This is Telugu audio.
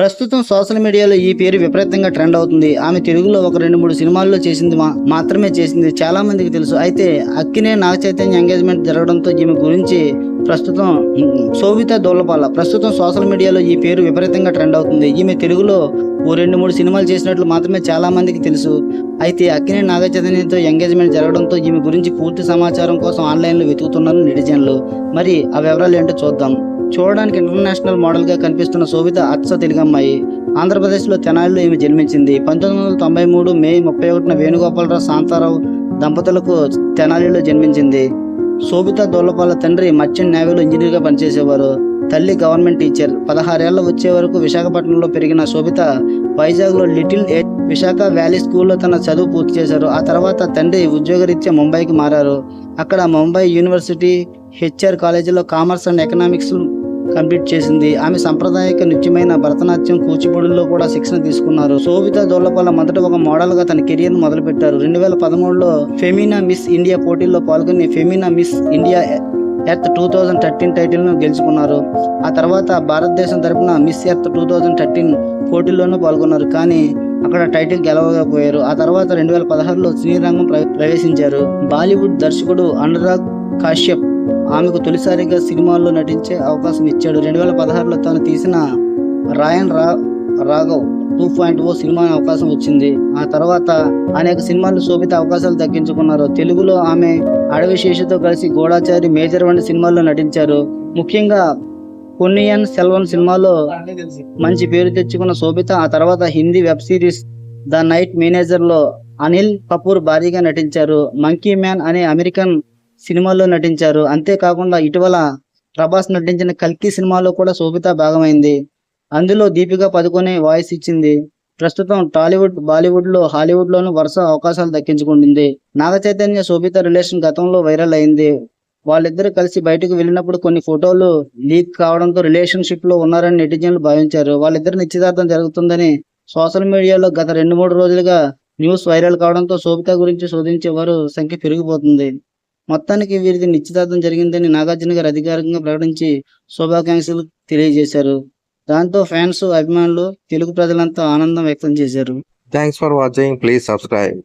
ప్రస్తుతం సోషల్ మీడియాలో ఈ పేరు విపరీతంగా ట్రెండ్ అవుతుంది. ఆమె తెలుగులో ఒక 2-3 సినిమాల్లో చేసింది మాత్రమే చేసింది చాలా మందికి తెలుసు. అయితే అక్కినే నాగ చైతన్య ఎంగేజ్మెంట్ జరగడంతో ఈమె గురించి ప్రస్తుతం శోభితా దూళ్లపాల ప్రస్తుతం సోషల్ మీడియాలో ఈ పేరు విపరీతంగా ట్రెండ్ అవుతుంది. ఈమె తెలుగులో ఓ 2-3 సినిమాలు చేసినట్లు మాత్రమే చాలా మందికి తెలుసు. అయితే అక్కినే నాగ చైతన్యతో ఎంగేజ్మెంట్ జరగడంతో ఈమె గురించి పూర్తి సమాచారం కోసం ఆన్లైన్లో వెతుకుతున్నారు నెటిజన్లు. మరి ఆ వివరాలు ఏంటో చూద్దాం. చూడడానికి ఇంటర్నేషనల్ మోడల్గా కనిపిస్తున్న శోభిత అచ్చ తెలుగమ్మాయి. ఆంధ్రప్రదేశ్లో తెనాలిలో ఈమె జన్మించింది. 1993 మే 31న వేణుగోపాలరావు శాంతారావు దంపతులకు తెనాలిలో జన్మించింది. శోభిత దూళ్లపాల తండ్రి మర్చెంట్ నేవీలో ఇంజనీర్గా పనిచేసేవారు. తల్లి గవర్నమెంట్ టీచర్. 16 ఏళ్ల వచ్చే వరకు విశాఖపట్నంలో పెరిగిన శోభిత వైజాగ్లో లిటిల్ విశాఖ వ్యాలీ స్కూల్లో తన చదువు పూర్తి చేశారు. ఆ తర్వాత తండ్రి ఉద్యోగరీత్యా ముంబైకి మారారు. అక్కడ ముంబై యూనివర్సిటీ హెచ్ఆర్ కాలేజీలో కామర్స్ అండ్ ఎకనామిక్స్ కంప్లీట్ చేసింది. ఆమె సాంప్రదాయక నృత్యమైన భరతనాట్యం, కూచిపూడిలో కూడా శిక్షణ తీసుకున్నారు. శోభిత దూళ్లపాల మొదట ఒక మోడల్ గా తన కెరియర్ ను మొదలుపెట్టారు. 2013లో ఫెమినా మిస్ ఇండియా పోటీల్లో పాల్గొని Femina miss India earth 2013 title ను గెలుచుకున్నారు. ఆ తర్వాత భారతదేశం తరపున మిస్ ఎర్త్ 2013 పోటీల్లోనూ పాల్గొన్నారు. కానీ అక్కడ టైటిల్ గెలవకపోయారు. ఆ తర్వాత 2016లో సినీ రంగం ప్రవేశించారు. బాలీవుడ్ దర్శకుడు అనురాగ్ కాశ్యప్ ఆమెకు తొలిసారిగా సినిమాల్లో నటించే అవకాశం ఇచ్చాడు. 2016లో తాను తీసిన రాయన్ రాఘవ్ 2.0 సినిమా అవకాశం వచ్చింది. ఆ తర్వాత అనేక సినిమాల్లో శోభిత అవకాశాలు దక్కించుకున్నారు. తెలుగులో ఆమె అడవి శేషుతో కలిసి గూఢాచారి, మేజర్ వంటి సినిమాల్లో నటించారు. ముఖ్యంగా పొన్నియిన్ సెల్వన్ సినిమాలో మంచి పేరు తెచ్చుకున్న శోభిత ఆ తర్వాత Hindi web series the night manager లో అనిల్ కపూర్ భారీగా నటించారు. మంకీ మ్యాన్ అనే అమెరికన్ సినిమాల్లో నటించారు. అంతేకాకుండా ఇటీవల ప్రభాస్ నటించిన కల్కి సినిమాలో కూడా శోభిత భాగమైంది. అందులో దీపికా పదుకొనే వాయిస్ ఇచ్చింది. ప్రస్తుతం టాలీవుడ్, బాలీవుడ్ లో, హాలీవుడ్ లోనూ వరుస అవకాశాలు దక్కించుకుంటుంది. నాగ చైతన్య శోభిత రిలేషన్ గతంలో వైరల్ అయింది. వాళ్ళిద్దరూ కలిసి బయటకు వెళ్ళినప్పుడు కొన్ని ఫోటోలు లీక్ కావడంతో రిలేషన్షిప్ లో ఉన్నారని నెటిజన్లు భావించారు. వాళ్ళిద్దరు నిశ్చితార్థం జరుగుతుందని సోషల్ మీడియాలో గత 2-3 రోజులుగా న్యూస్ వైరల్ కావడంతో శోభిత గురించి శోధించే వారు సంఖ్య పెరిగిపోతుంది. మొత్తానికి వీరిది నిశ్చితార్థం జరిగిందని నాగార్జున గారు అధికారికంగా ప్రకటించి శుభాకాంక్షలు తెలియజేశారు. దాంతో ఫ్యాన్స్, అభిమానులు, తెలుగు ప్రజలంతా ఆనందం వ్యక్తం చేశారు. Thanks for watching. Please subscribe.